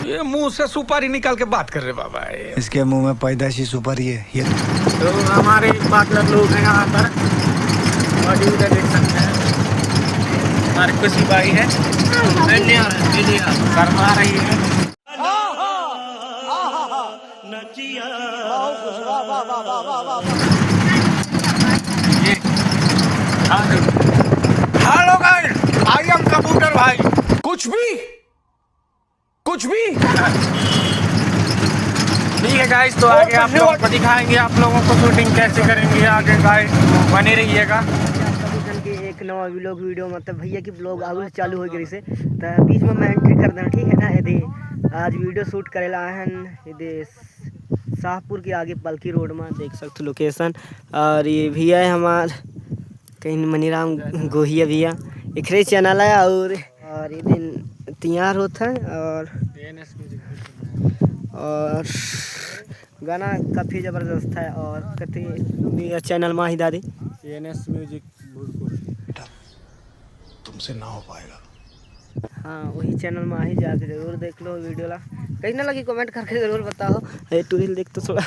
ये मुंह से सुपारी निकाल के बात कर रहे बाबा। इसके मुंह में पैदाशी सुपारी है ये। तो हमारे पार्टनर लोग हैं यहाँ पर, और इधर देख सकते हैं हमारी खुशी भाई है, शर्मा रही है। हेलो गाइस, आई एम कबूतर भाई। कुछ भी ठीक है गाइस, तो आगे आप लोगों को दिखाएंगे, आप लोगों को शूटिंग कैसे करेंगे आगे गाइस, बने रहिएगा। एक नवा व्लॉग वीडियो मतलब भैया की ब्लॉग आगे चालू हो गई से तो बीच में मैं एंट्री कर देना, ठीक है ना। यदि आज वीडियो शूट करेला हन यदि शाहपुर के आगे पलकी रोड में देख सकते लोकेशन। और ये भैया है हमार कहीं मनीराम गोहिया भैया, एक चैनल है। और ये दिन तैयार होता है और गाना काफ़ी ज़बरदस्त है। और कहते चैनल माही दादी एनएस म्यूजिक तुमसे ना हो पाएगा। हाँ, वही चैनल में ही जाके जरूर देख लो वीडियो ला। कहीं ना लगी कमेंट करके जरूर बताओ। ये टूरिल देख तो थोड़ा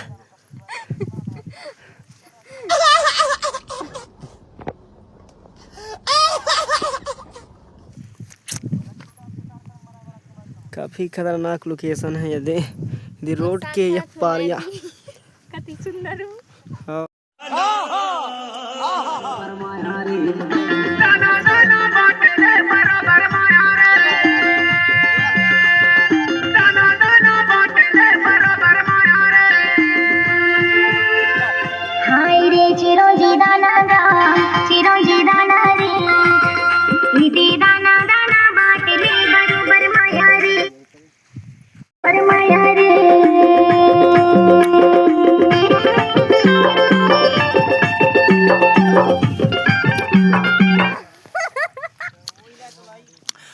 काफी खतरनाक लोकेशन है। यदि रोड के या पार या कति सुंदर हाँ।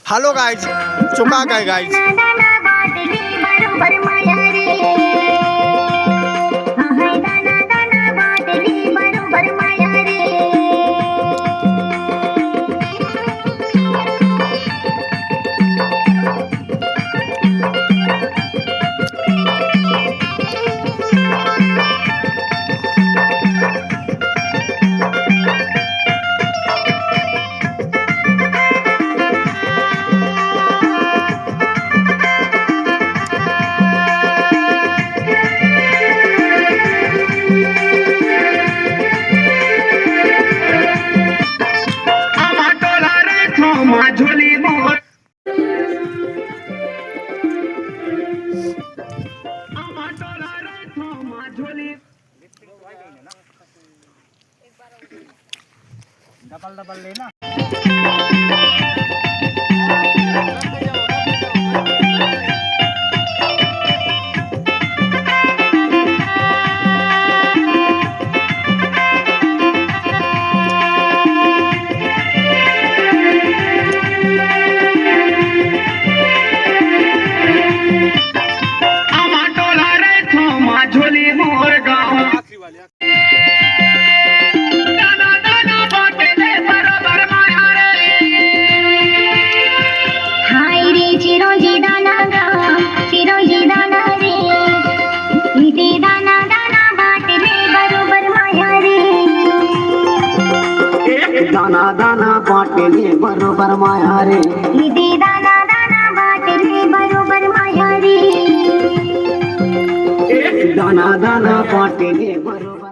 हेलो गाइस, चुका गए गाइस। डबल लेना। दाना दाना बाटले बरोबर माया रे, दाना दाना बाटले बरोबर माया रे, दाना दाना बाटले बरोबर।